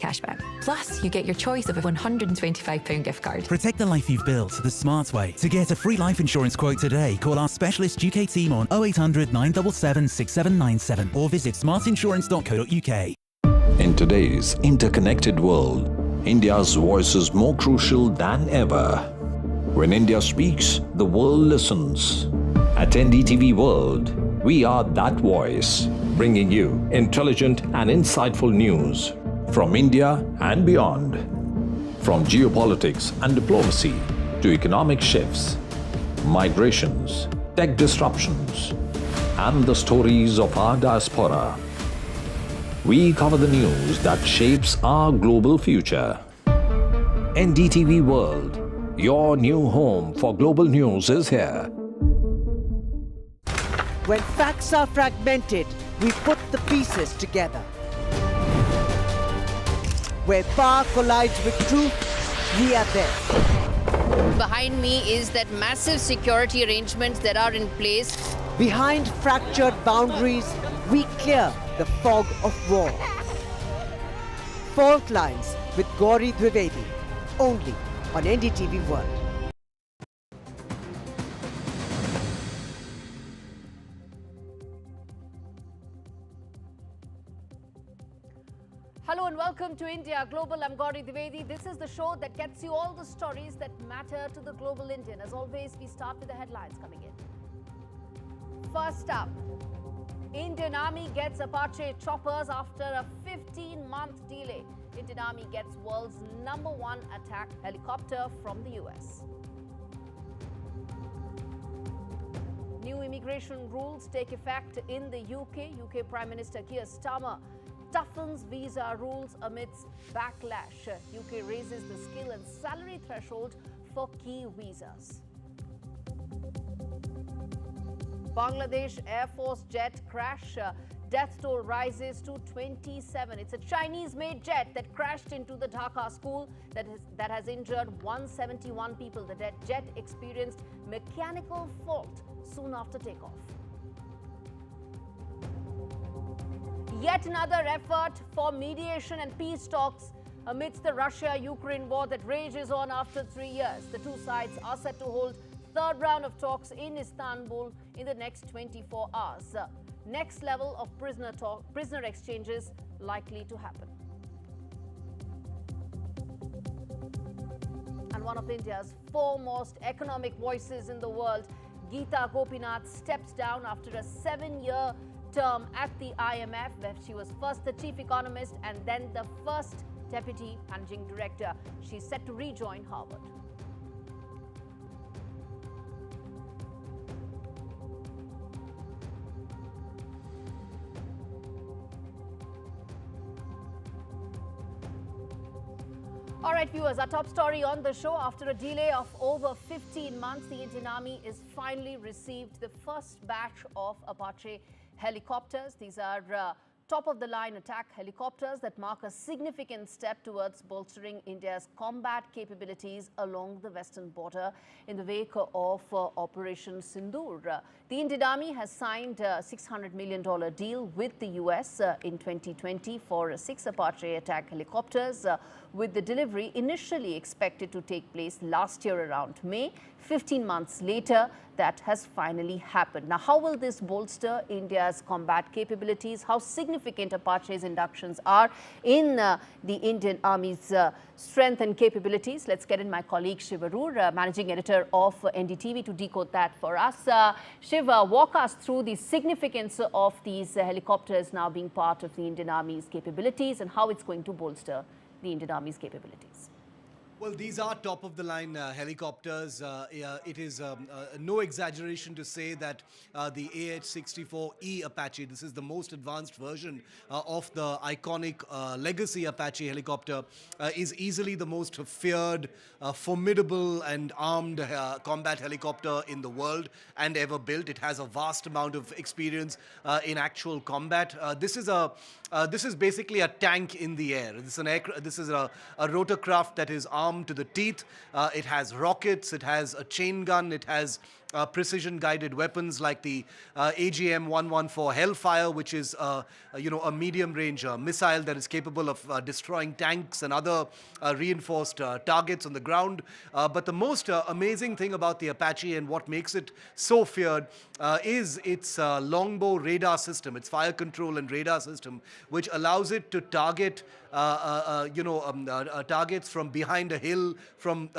cashback. Plus, you get your choice of a £125 gift card. Protect the life you've built the smart way. To get a free life insurance quote today, call our specialist UK team on 0800 977 6797 or visit smartinsurance.co.uk. In today's interconnected world, India's voice is more crucial than ever. When India speaks, the world listens. At NDTV World, we are that voice, bringing you intelligent and insightful news from India and beyond. From geopolitics and diplomacy to economic shifts, migrations, tech disruptions, and the stories of our diaspora. We cover the news that shapes our global future. NDTV World, your new home for global news, is here. When facts are fragmented, we put the pieces together. Where power collides with truth, we are there. Behind me is that massive security arrangements that are in place. Behind fractured boundaries, we clear the fog of war. Fault Lines with Gaurie Dwivedi, only on NDTV World. Hello and welcome to India Global. I'm Gaurie Dwivedi. This is the show that gets you all the stories that matter to the global Indian. As always, we start with the headlines coming in. First up, Indian Army gets Apache choppers after a 15-month delay. Indian Army gets world's #1 attack helicopter from the US. New immigration rules take effect in the UK. UK Prime Minister Keir Starmer toughens visa rules amidst backlash. UK raises the skill and salary threshold for key visas. Bangladesh Air Force jet crash. Death toll rises to 27. It's a Chinese-made jet that crashed into the Dhaka school that has injured 171 people. The jet experienced mechanical fault soon after takeoff. Yet another effort for mediation and peace talks amidst the Russia-Ukraine war that rages on after 3 years. The two sides are set to hold third round of talks in Istanbul in the next 24 hours. Next level of prisoner exchanges likely to happen. And one of India's foremost economic voices in the world, Geeta Gopinath, steps down after a 7-year term at the IMF, where she was first the chief economist and then the first deputy managing director. She's set to rejoin Harvard. All right, viewers, our top story on the show. After a delay of over 15 months, the Indian Army is finally received the first batch of Apache helicopters. These are top-of-the-line attack helicopters that mark a significant step towards bolstering India's combat capabilities along the western border in the wake of Operation Sindoor. The Indian Army has signed a $600 million deal with the US in 2020 for 6 Apache attack helicopters, with the delivery initially expected to take place last year around May. 15 months later, that has finally happened. Now, how will this bolster India's combat capabilities? How significant Apache's inductions are in the Indian Army's strength and capabilities? Let's get in my colleague Shiv Arur, managing editor of NDTV, to decode that for us. Shiv, walk us through the significance of these helicopters now being part of the Indian Army's capabilities and how it's going to bolster the Indian Army's capabilities. Well, these are top-of-the-line helicopters. It is no exaggeration to say that the AH-64E Apache, this is the most advanced version of the iconic legacy Apache helicopter, is easily the most feared, formidable and armed combat helicopter in the world and ever built. It has a vast amount of experience in actual combat. This is basically a tank in the air. This is a rotorcraft that is armed to the teeth. It has rockets, it has a chain gun, it has precision-guided weapons like the AGM-114 Hellfire, which is a medium-range missile that is capable of destroying tanks and other reinforced targets on the ground. But the most amazing thing about the Apache and what makes it so feared is its longbow radar system, its fire control and radar system, which allows it to target targets from behind a hill, from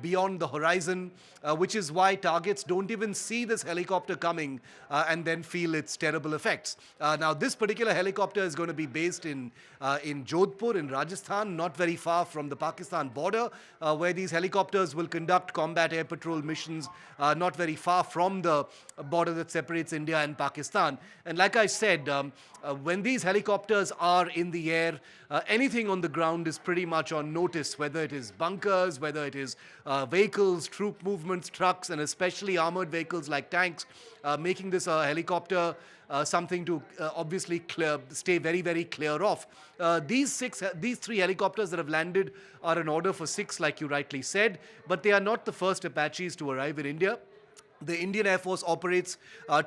beyond the horizon, which is why targets don't even see this helicopter coming and then feel its terrible effects. Now, this particular helicopter is going to be based in Jodhpur in Rajasthan, not very far from the Pakistan border, where these helicopters will conduct combat air patrol missions not very far from the border that separates India and Pakistan. And like I said, when these helicopters are in the air, anything on the ground is pretty much on notice, whether it is bunkers, whether it is vehicles, troop movements, trucks, and especially armored vehicles like tanks, making this a helicopter something to obviously stay very, very clear of. These 3 helicopters that have landed are an order for 6, like you rightly said, but they are not the first Apaches to arrive in India. The Indian Air Force operates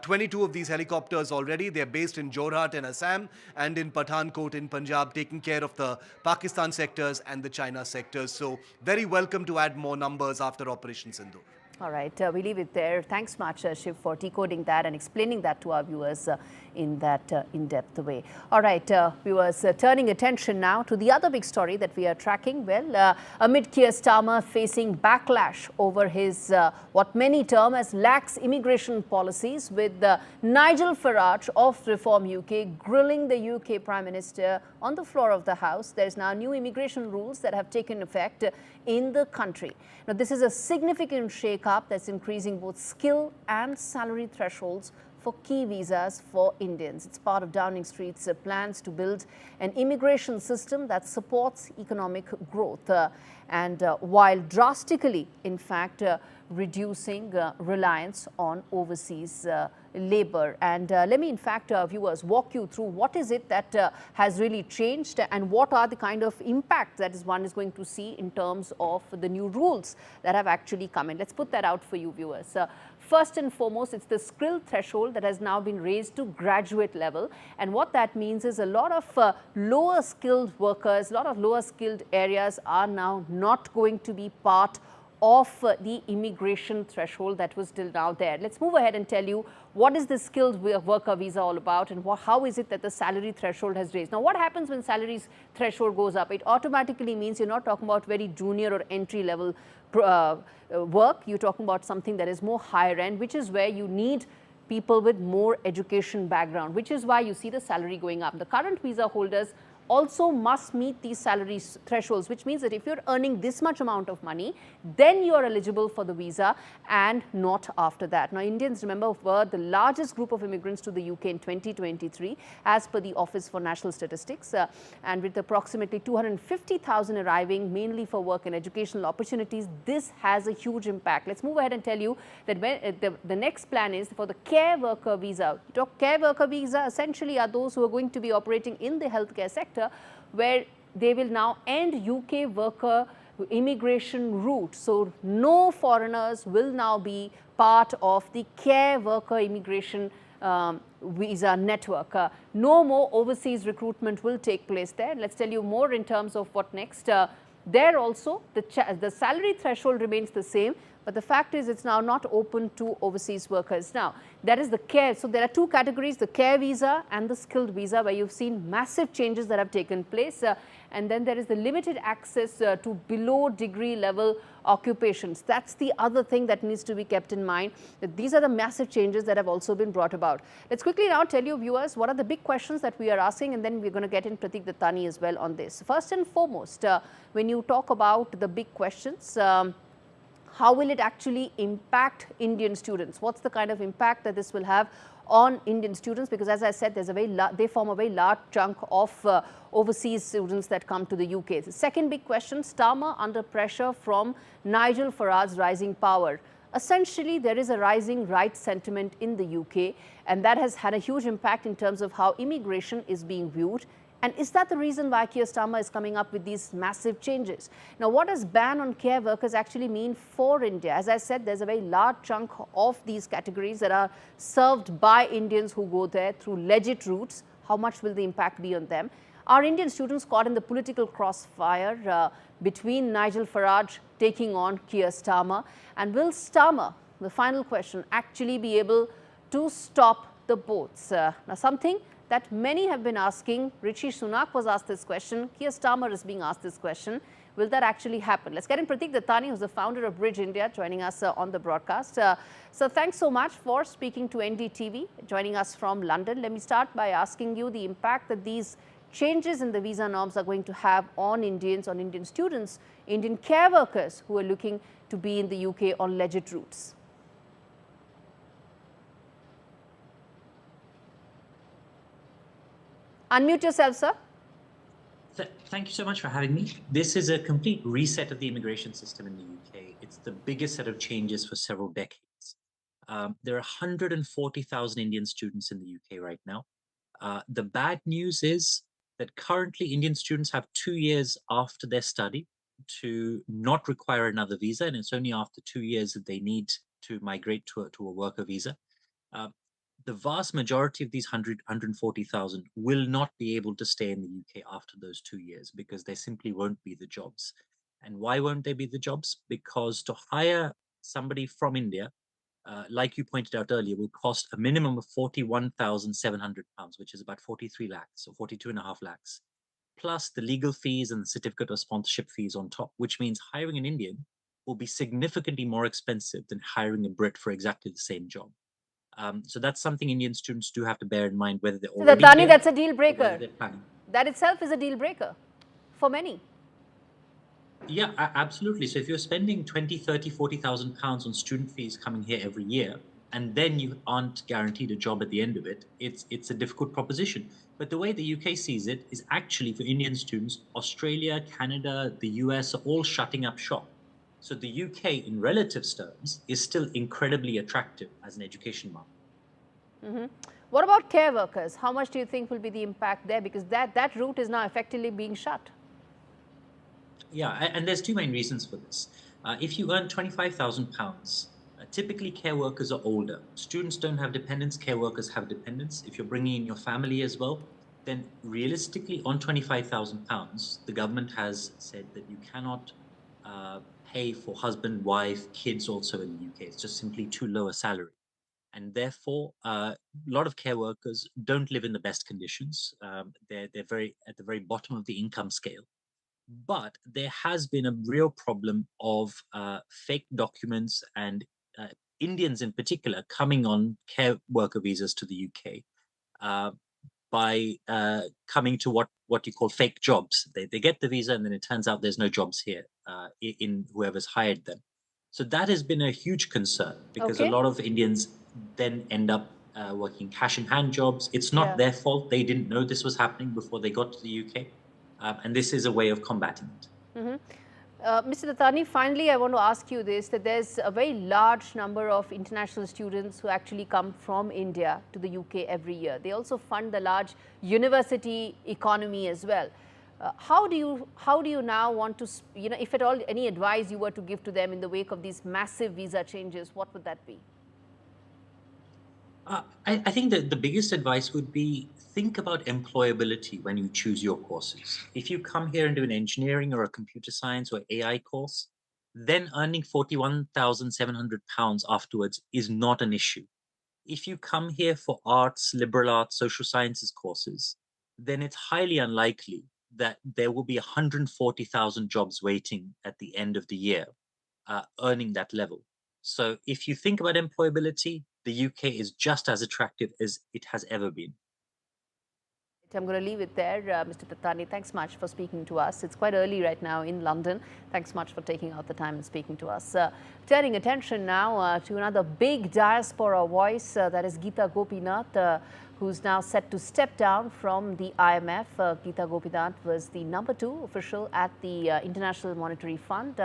22 of these helicopters already. They're based in Jorhat in Assam and in Pathankot in Punjab, taking care of the Pakistan sectors and the China sectors. So very welcome to add more numbers after Operation Sindoor. All right, we leave it there. Thanks much, Shiv, for decoding that and explaining that to our viewers in that in-depth way. All right, viewers, turning attention now to the other big story that we are tracking. Well, amid Keir Starmer facing backlash over his what many term as lax immigration policies, with Nigel Farage of Reform UK grilling the UK Prime Minister on the floor of the House. There's now new immigration rules that have taken effect in the country. Now, this is a significant shake-up that's increasing both skill and salary thresholds for key visas for Indians. It's part of Downing Street's plans to build an immigration system that supports economic growth while drastically, in fact, reducing reliance on overseas labor. And let me, in fact, viewers, walk you through what is it that has really changed and what are the kind of impact that one is going to see in terms of the new rules that have actually come in. Let's put that out for you, viewers. First and foremost, it's the skill threshold that has now been raised to graduate level. And what that means is a lot of lower skilled workers, a lot of lower skilled areas are now not going to be part of the immigration threshold that was till now there. Let's move ahead and tell you what is the skilled worker visa all about and how is it that the salary threshold has raised. Now, what happens when salary threshold goes up? It automatically means you're not talking about very junior or entry level work. You're talking about something that is more higher end, which is where you need people with more education background, which is why you see the salary going up. The current visa holders also must meet these salary thresholds, which means that if you're earning this much amount of money, then you're eligible for the visa and not after that. Now, Indians, remember, were the largest group of immigrants to the UK in 2023, as per the Office for National Statistics, and with approximately 250,000 arriving mainly for work and educational opportunities, this has a huge impact. Let's move ahead and tell you that when, the next plan is for the care worker visa. Care worker visa essentially are those who are going to be operating in the healthcare sector, where they will now end UK worker immigration route. So no foreigners will now be part of the care worker immigration visa network. No more overseas recruitment will take place there. Let's tell you more in terms of what next. There also, the salary threshold remains the same, but the fact is it's now not open to overseas workers. Now, that is the care. So there are two categories, the care visa and the skilled visa, where you've seen massive changes that have taken place. And then there is the limited access to below degree level occupations. That's the other thing that needs to be kept in mind, that these are the massive changes that have also been brought about. Let's quickly now tell you, viewers, what are the big questions that we are asking, and then we're going to get in Pratik Dattani as well on this. First and foremost, when you talk about the big questions, how will it actually impact Indian students? What's the kind of impact that this will have on Indian students? Because as I said, there's a they form a very large chunk of overseas students that come to the UK. The second big question, Starmer under pressure from Nigel Farage's rising power. Essentially, there is a rising right sentiment in the UK, and that has had a huge impact in terms of how immigration is being viewed And is that the reason why Keir Starmer is coming up with these massive changes? Now, what does ban on care workers actually mean for India? As I said, there's a very large chunk of these categories that are served by Indians who go there through legit routes. How much will the impact be on them? Are Indian students caught in the political crossfire between Nigel Farage taking on Keir Starmer? And will Starmer, the final question, actually be able to stop the boats? Now, something that many have been asking. Rishi Sunak was asked this question. Keir Starmer is being asked this question. Will that actually happen? Let's get in Pratik Dattani, who's the founder of Bridge India, joining us on the broadcast. So thanks so much for speaking to NDTV, joining us from London. Let me start by asking you the impact that these changes in the visa norms are going to have on Indians, on Indian students, Indian care workers who are looking to be in the UK on legit routes. Unmute yourself, sir. Thank you so much for having me. This is a complete reset of the immigration system in the UK. It's the biggest set of changes for several decades. There are 140,000 Indian students in the UK right now. The bad news is that currently Indian students have 2 years after their study to not require another visa, and it's only after 2 years that they need to migrate to a worker visa. The vast majority of these 140,000 will not be able to stay in the UK after those 2 years because there simply won't be the jobs. And why won't there be the jobs? Because to hire somebody from India, like you pointed out earlier, will cost a minimum of £41,700, which is about 43 lakhs or 42.5 lakhs, plus the legal fees and the certificate of sponsorship fees on top, which means hiring an Indian will be significantly more expensive than hiring a Brit for exactly the same job. So that's something Indian students do have to bear in mind, whether they're already Dattani, here, that's a deal breaker. planning. That itself is a deal breaker for many. Yeah, absolutely. So if you're spending 20, 30, 40,000 pounds on student fees coming here every year, and then you aren't guaranteed a job at the end of it, it's a difficult proposition. But the way the UK sees it is actually for Indian students, Australia, Canada, the US are all shutting up shop. So the UK, in relative terms, is still incredibly attractive as an education market. What about care workers? How much do you think will be the impact there? Because that route is now effectively being shut. Yeah, and there's two main reasons for this. If you earn £25,000, typically care workers are older. Students don't have dependents, care workers have dependents. If you're bringing in your family as well, then realistically on £25,000, the government has said that you cannot pay for husband, wife, kids also in the UK. It's just simply too low a salary. And therefore, a lot of care workers don't live in the best conditions. They're very at the very bottom of the income scale. But there has been a real problem of fake documents and Indians in particular coming on care worker visas to the UK by coming to what you call fake jobs. They get the visa and then it turns out there's no jobs here in whoever's hired them. So that has been a huge concern because a lot of Indians then end up working cash in hand jobs. It's not their fault. They didn't know this was happening before they got to the UK. And this is a way of combating it. Mr. Dattani, finally, I want to ask you this, that there's a very large number of international students who actually come from India to the UK every year. They also fund the large university economy as well. How do you now want to, if at all any advice you were to give to them in the wake of these massive visa changes, what would that be? I think that the biggest advice would be think about employability when you choose your courses. If you come here and do an engineering or a computer science or AI course, then earning £41,700 afterwards is not an issue. If you come here for arts, liberal arts, social sciences courses, then it's highly unlikely that there will be 140,000 jobs waiting at the end of the year earning that level. So if you think about employability, the UK is just as attractive as it has ever been. I'm going to leave it there. Mr. Dattani, thanks much for speaking to us. It's quite early right now in London. Thanks much for taking out the time and speaking to us. Turning attention now to another big diaspora voice, that is Geeta Gopinath, who's now set to step down from the IMF. Geeta Gopinath was the #2 official at the International Monetary Fund,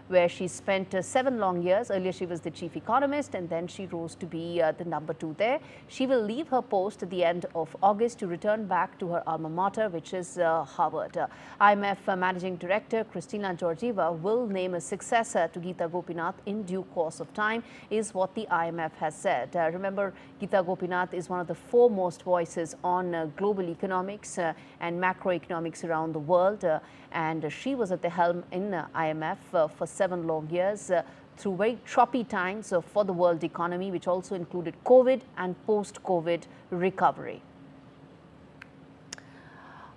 where she spent 7 long years. Earlier, she was the chief economist, and then she rose to be the #2 there. She will leave her post at the end of August to return back to her alma mater, which is Harvard. IMF Managing Director Christina Georgieva will name a successor to Geeta Gopinath in due course of time, is what the IMF has said. Remember, Geeta Gopinath is one of the foremost voices on global economics and macroeconomics around the world, and she was at the helm in IMF for 7 long years through very choppy times for the world economy, which also included COVID and post-COVID recovery.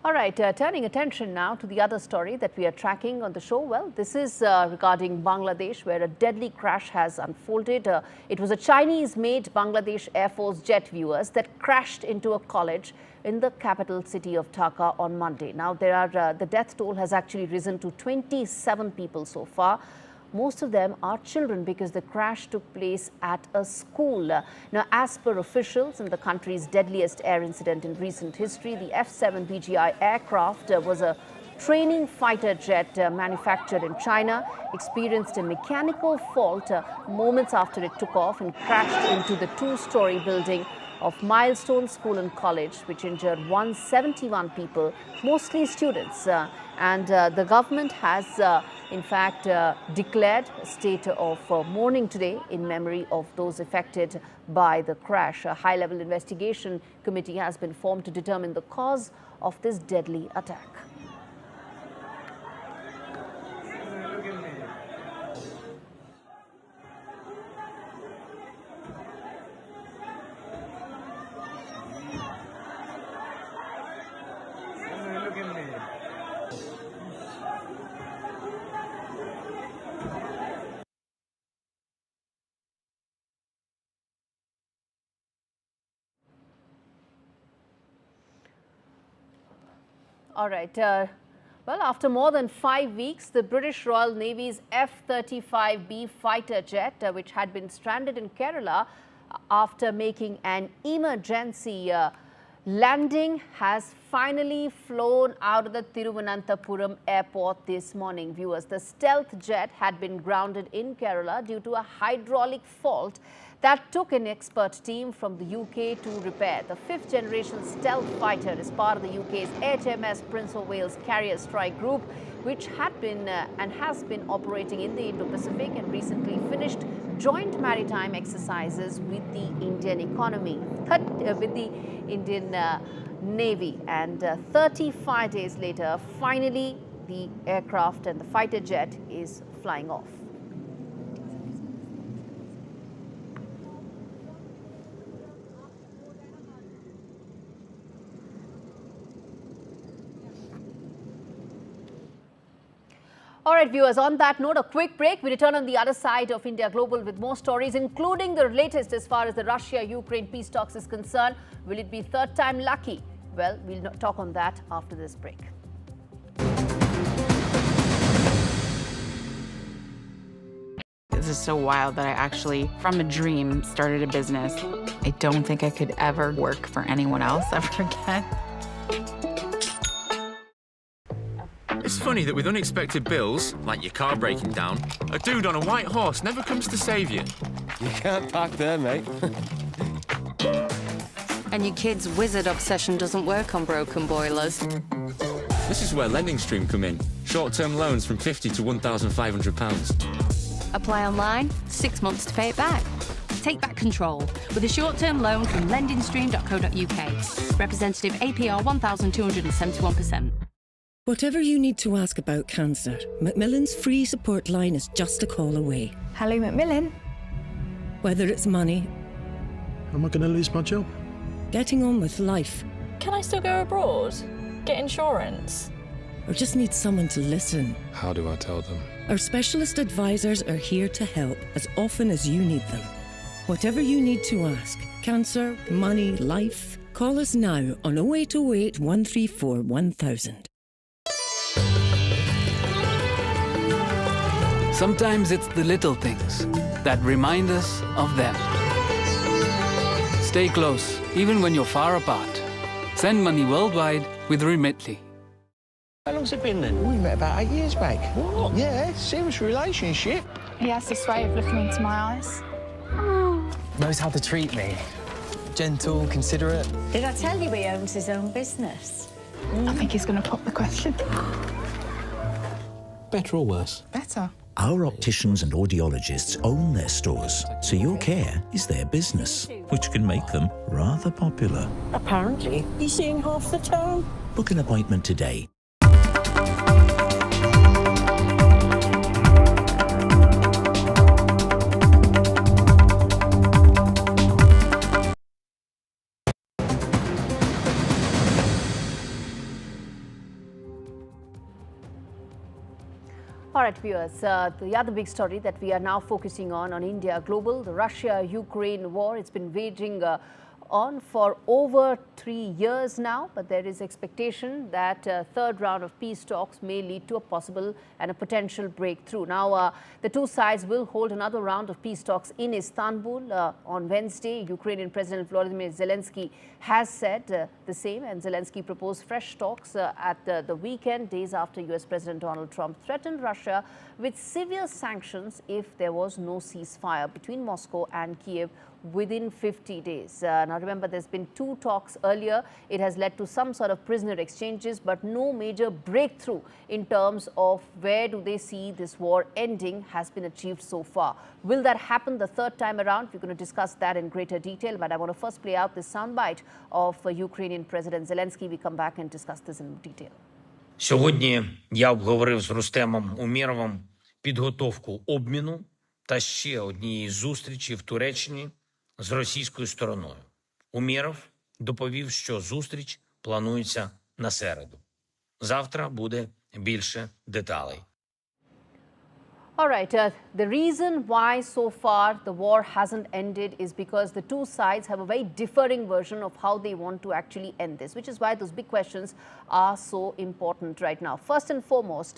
All right, turning attention now to the other story that we are tracking on the show. Well, this is regarding Bangladesh, where a deadly crash has unfolded. It was a Chinese-made Bangladesh Air Force jet, viewers, that crashed into a college in the capital city of Dhaka on Monday. Now, the death toll has actually risen to 27 people so far. Most of them are children because the crash took place at a school. Now, as per officials, in the country's deadliest air incident in recent history, the F-35B aircraft was a training fighter jet manufactured in China, experienced a mechanical fault moments after it took off and crashed into the 2-story building of Milestone School and College, which injured 171 people, mostly students. And the government has, in fact, declared a state of mourning today in memory of those affected by the crash. A high-level investigation committee has been formed to determine the cause of this deadly attack. All right. Well, after more than 5 weeks, the British Royal Navy's F-35B fighter jet, which had been stranded in Kerala after making an emergency landing, has finally flown out of the Thiruvananthapuram airport this morning. Viewers, the stealth jet had been grounded in Kerala due to a hydraulic fault that took an expert team from the UK to repair. The 5th generation stealth fighter is part of the UK's HMS Prince of Wales Carrier Strike Group, which had been and has been operating in the Indo-Pacific and recently finished joint maritime exercises with the Indian Navy. And 35 days later, finally, the aircraft and the fighter jet is flying off. All right, viewers, on that note, a quick break. We return on the other side of India Global with more stories, including the latest as far as the Russia-Ukraine peace talks is concerned. Will it be third time lucky? Well, we'll talk on that after this break. This is so wild that I actually, from a dream, started a business. I don't think I could ever work for anyone else ever again. It's funny that with unexpected bills, like your car breaking down, a dude on a white horse never comes to save you. You can't park there, mate. And your kid's wizard obsession doesn't work on broken boilers. This is where Lending Stream come in. Short-term loans from £50 to £1,500. Apply online, 6 months to pay it back. Take back control with a short-term loan from lendingstream.co.uk. Representative APR 1,271%. Whatever you need to ask about cancer, Macmillan's free support line is just a call away. Hello, Macmillan. Whether it's money... Am I going to lose my job? Getting on with life. Can I still go abroad? Get insurance? Or just need someone to listen. How do I tell them? Our specialist advisors are here to help as often as you need them. Whatever you need to ask, cancer, money, life, call us now on 0808 134 1000. Sometimes it's the little things that remind us of them. Stay close even when you're far apart. Send money worldwide with Remitly. How long's it been then? We met about 8 years back. What? Yeah, serious relationship. He has this way of looking into my eyes. Knows how to treat me. Gentle, considerate. Did I tell you he owns his own business? I think he's going to pop the question. Better or worse? Better. Our opticians and audiologists own their stores, so your care is their business, which can make them rather popular. Apparently, he's seeing half the town. Book an appointment today. All right, viewers, the other big story that we are now focusing on India Global, the Russia-Ukraine war. It's been waging on for over 3 years now, but there is expectation that third round of peace talks may lead to a possible and a potential breakthrough. Now, the two sides will hold another round of peace talks in Istanbul on Wednesday. Ukrainian President Volodymyr Zelensky has said the same, and Zelensky proposed fresh talks at the weekend, days after US President Donald Trump threatened Russia with severe sanctions if there was no ceasefire between Moscow and Kiev within 50 days. Now remember, there's been 2 talks earlier. It has led to some sort of prisoner exchanges, but no major breakthrough in terms of where do they see this war ending has been achieved so far. Will that happen the third time around? We're going to discuss that in greater detail, but I want to first play out this soundbite of Ukrainian President Zelensky. We come back and discuss this in detail. Сьогодні я обговорив з Рустемом Умєровим підготовку обміну та ще однієї зустрічі в Туреччині з російською стороною. Умєров доповів, що зустріч планується на середу. Завтра буде більше деталей. All right, the reason why so far the war hasn't ended is because the two sides have a very differing version of how they want to actually end this, which is why those big questions are so important right now. First and foremost,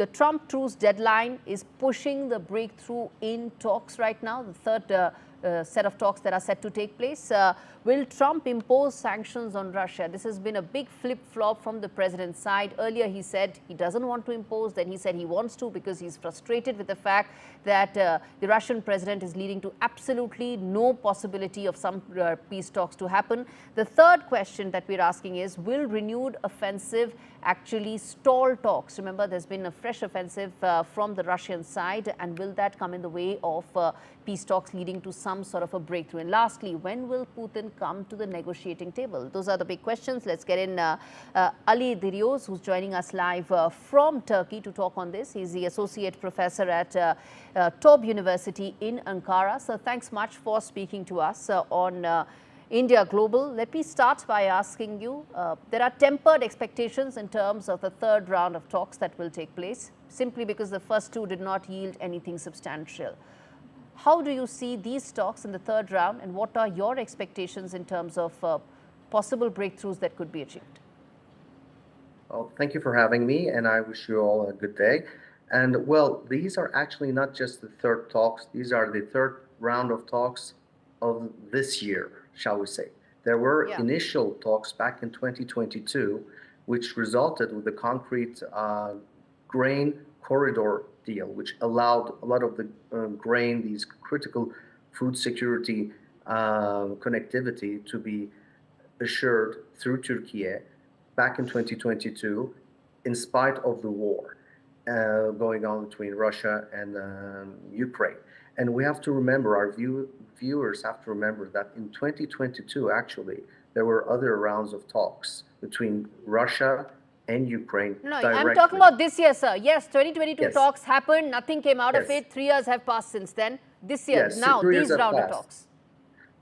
the Trump truce deadline is pushing the breakthrough in talks right now, the third set of talks that are set to take place. Will Trump impose sanctions on Russia? This has been a big flip-flop from the president's side. Earlier he said he doesn't want to impose, then he said he wants to because he's frustrated with the fact that the Russian president is leading to absolutely no possibility of some peace talks to happen. The third question that we're asking is, will renewed offensive actually stall talks? Remember, there's been a fresh offensive from the Russian side, and will that come in the way of peace talks leading to some sort of a breakthrough? And lastly, when will Putin come to the negotiating table? Those are the big questions. Let's get in Ali Dirios, who's joining us live from Turkey to talk on this. He's the associate professor at Tob University in Ankara. So thanks much for speaking to us on India Global. Let me start by asking you, there are tempered expectations in terms of the third round of talks that will take place, simply because the first two did not yield anything substantial. How do you see these talks in the third round, and what are your expectations in terms of possible breakthroughs that could be achieved? Well, thank you for having me, and I wish you all a good day. And well, these are actually not just the third talks, these are the third round of talks of this year, shall we say. There were initial talks back in 2022, which resulted with the concrete grain corridor deal, which allowed a lot of the grain, these critical food security connectivity to be assured through Turkey back in 2022, in spite of the war going on between Russia and Ukraine. And we have to remember, our viewers have to remember that in 2022, actually, there were other rounds of talks between Russia and Ukraine. No, directly. I'm talking about this year, sir. Yes, 2022 Yes. talks happened, nothing came out of it. 3 years have passed since then. This year, Yes, now, 3 years these have round of passed. talks.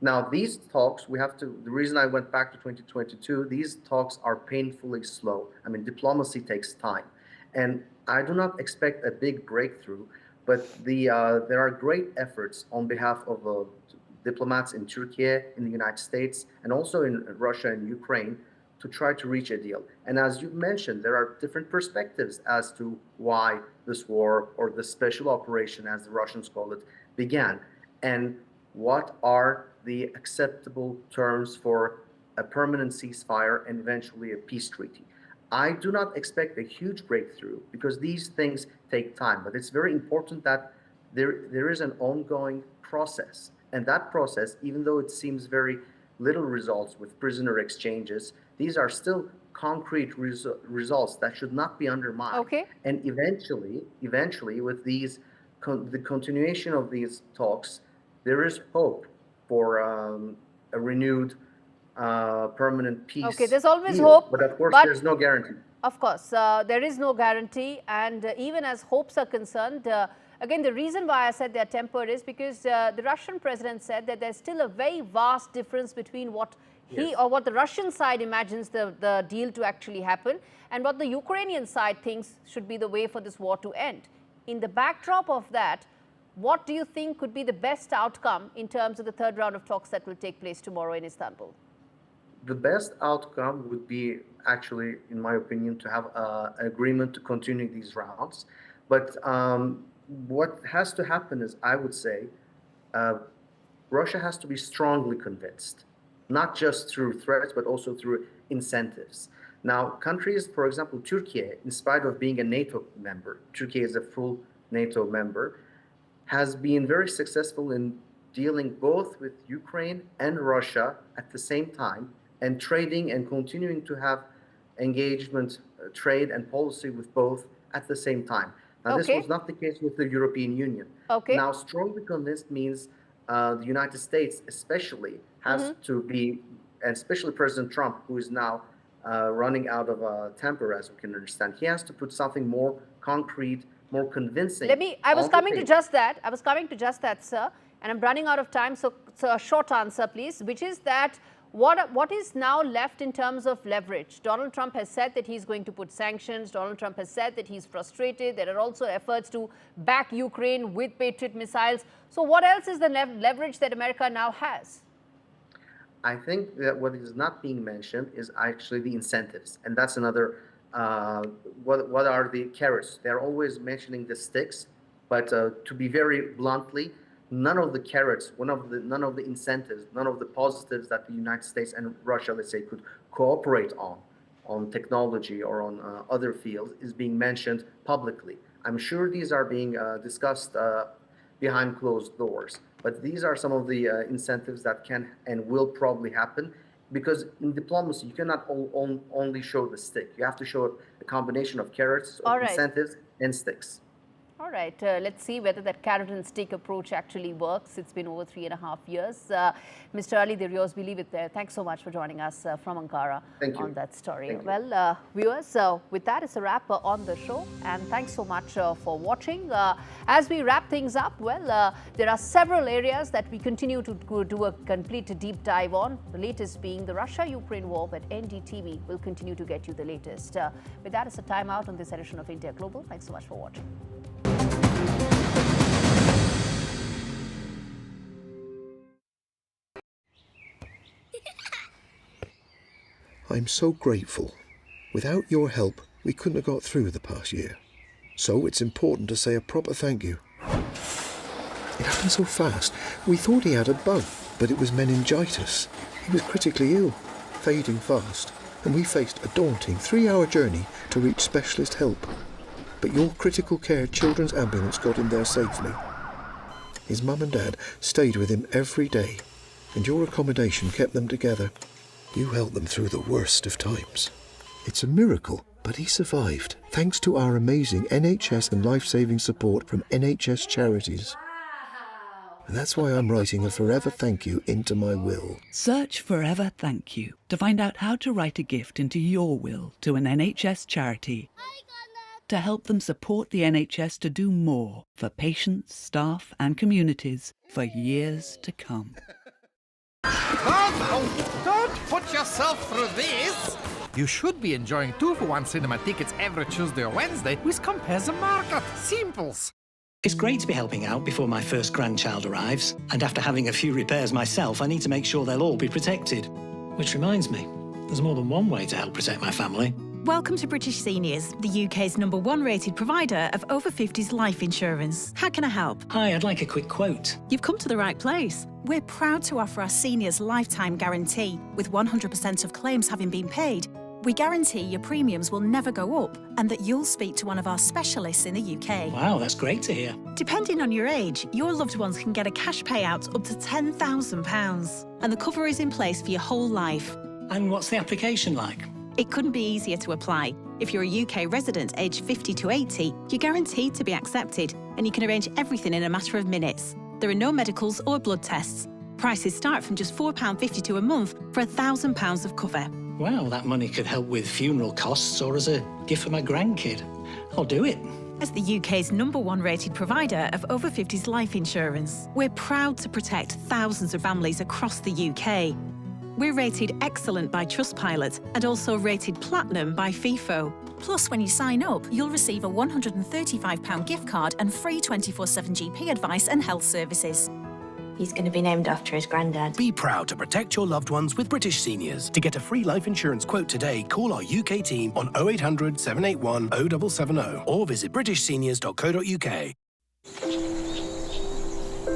Now, these talks, the reason I went back to 2022, these talks are painfully slow. I mean, diplomacy takes time. And I do not expect a big breakthrough, but there are great efforts on behalf of diplomats in Turkey, in the United States, and also in Russia and Ukraine to try to reach a deal. And as you mentioned, there are different perspectives as to why this war, or the special operation, as the Russians call it, began. And what are the acceptable terms for a permanent ceasefire and eventually a peace treaty. I do not expect a huge breakthrough because these things take time, but it's very important that there is an ongoing process. And that process, even though it seems very little results with prisoner exchanges, these are still concrete results that should not be undermined. Okay. And eventually, with these the continuation of these talks, there is hope for a renewed permanent peace. Okay, there's always deal. hope, But of course, there's no guarantee. Of course, there is no guarantee, and even as hopes are concerned, again, the reason why I said they're tempered is because the Russian president said that there's still a very vast difference between what he or what the Russian side imagines the deal to actually happen and what the Ukrainian side thinks should be the way for this war to end. In the backdrop of that, what do you think could be the best outcome in terms of the third round of talks that will take place tomorrow in Istanbul? The best outcome would be actually, in my opinion, to have an agreement to continue these rounds. But what has to happen is, I would say, Russia has to be strongly convinced, not just through threats, but also through incentives. Now, countries, for example, Turkey, in spite of being a NATO member, Turkey is a full NATO member, has been very successful in dealing both with Ukraine and Russia at the same time, and trading and continuing to have engagement, trade and policy with both at the same time. Now, this was not the case with the European Union. Now, strongly convinced means the United States especially has to be, and especially President Trump, who is now running out of temper, as we can understand, he has to put something more concrete, more convincing. I was coming to just that, sir, and I'm running out of time, so a short answer, please, which is that what is now left in terms of leverage? Donald Trump has said that he's going to put sanctions. Donald Trump has said that he's frustrated. There are also efforts to back Ukraine with Patriot missiles. So what else is the leverage that America now has? I think that what is not being mentioned is actually the incentives. And that's another, what are the carrots? They're always mentioning the sticks, but to be very bluntly, none of the carrots, none of the incentives, none of the positives that the United States and Russia, let's say, could cooperate on technology or on other fields is being mentioned publicly. I'm sure these are being discussed behind closed doors, but these are some of the incentives that can and will probably happen, because in diplomacy, you cannot only show the stick. You have to show a combination of carrots, of incentives, and sticks. All right, let's see whether that carrot and stick approach actually works. It's been over 3.5 years. Mr. Ali Dirios, we leave it there. Thanks so much for joining us from Ankara on that story. Well, viewers, with that, it's a wrap on the show. And thanks so much for watching. As we wrap things up, well, there are several areas that we continue to do a complete deep dive on. The latest being the Russia-Ukraine war, but NDTV will continue to get you the latest. With that, it's a time out on this edition of India Global. Thanks so much for watching. I'm so grateful. Without your help, we couldn't have got through the past year. So it's important to say a proper thank you. It happened so fast. We thought he had a bug, but it was meningitis. He was critically ill, fading fast, and we faced a daunting 3-hour journey to reach specialist help. But your critical care children's ambulance got him there safely. His mum and dad stayed with him every day, and your accommodation kept them together. You helped them through the worst of times. It's a miracle, but he survived, thanks to our amazing NHS and life-saving support from NHS charities. And that's why I'm writing a forever thank you into my will. Search Forever Thank You to find out how to write a gift into your will to an NHS charity to help them support the NHS to do more for patients, staff and communities for years to come. Oh, don't put yourself through this! You should be enjoying 2-for-1 cinema tickets every Tuesday or Wednesday with Compare the Market. Simples. It's great to be helping out before my first grandchild arrives. And after having a few repairs myself, I need to make sure they'll all be protected. Which reminds me, there's more than one way to help protect my family. Welcome to British Seniors, the UK's #1 rated provider of over 50s life insurance. How can I help? Hi, I'd like a quick quote. You've come to the right place. We're proud to offer our seniors lifetime guarantee, with 100% of claims having been paid. We guarantee your premiums will never go up and that you'll speak to one of our specialists in the UK. Wow, that's great to hear. Depending on your age, your loved ones can get a cash payout up to £10,000. And the cover is in place for your whole life. And what's the application like? It couldn't be easier to apply. If you're a UK resident aged 50 to 80, you're guaranteed to be accepted, and you can arrange everything in a matter of minutes. There are no medicals or blood tests. Prices start from just £4.52 a month for £1,000 of cover. Wow, that money could help with funeral costs or as a gift for my grandkid. I'll do it. As the UK's #1 rated provider of over 50s life insurance, we're proud to protect thousands of families across the UK. We're rated excellent by Trustpilot and also rated platinum by FIFO. Plus, when you sign up, you'll receive a £135 gift card and free 24/7 GP advice and health services. He's going to be named after his granddad. Be proud to protect your loved ones with British Seniors. To get a free life insurance quote today, call our UK team on 0800 781 0770 or visit britishseniors.co.uk.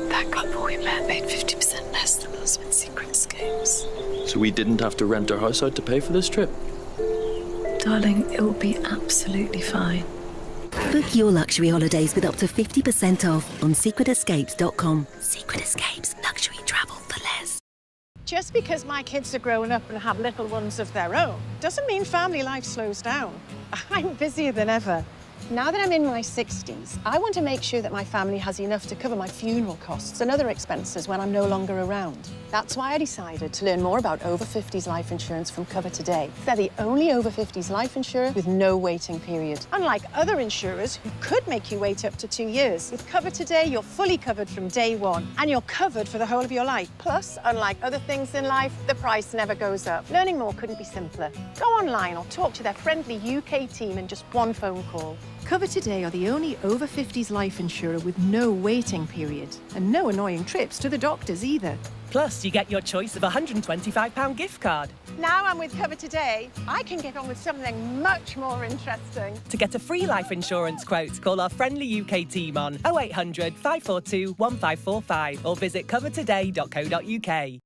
That couple we met made 50% less than us with Secret Escapes. So we didn't have to rent our house out to pay for this trip? Darling, it will be absolutely fine. Book your luxury holidays with up to 50% off on secretescapes.com. Secret Escapes, luxury travel for less. Just because my kids are grown up and have little ones of their own doesn't mean family life slows down. I'm busier than ever. Now that I'm in my 60s, I want to make sure that my family has enough to cover my funeral costs and other expenses when I'm no longer around. That's why I decided to learn more about over 50s life insurance from Cover Today. They're the only over 50s life insurer with no waiting period. Unlike other insurers who could make you wait up to 2 years, with Cover Today, you're fully covered from day one and you're covered for the whole of your life. Plus, unlike other things in life, the price never goes up. Learning more couldn't be simpler. Go online or talk to their friendly UK team in just one phone call. Cover Today are the only over 50s life insurer with no waiting period and no annoying trips to the doctors either. Plus, you get your choice of a £125 gift card. Now I'm with Cover Today, I can get on with something much more interesting. To get a free life insurance quote, call our friendly UK team on 0800 542 1545 or visit covertoday.co.uk.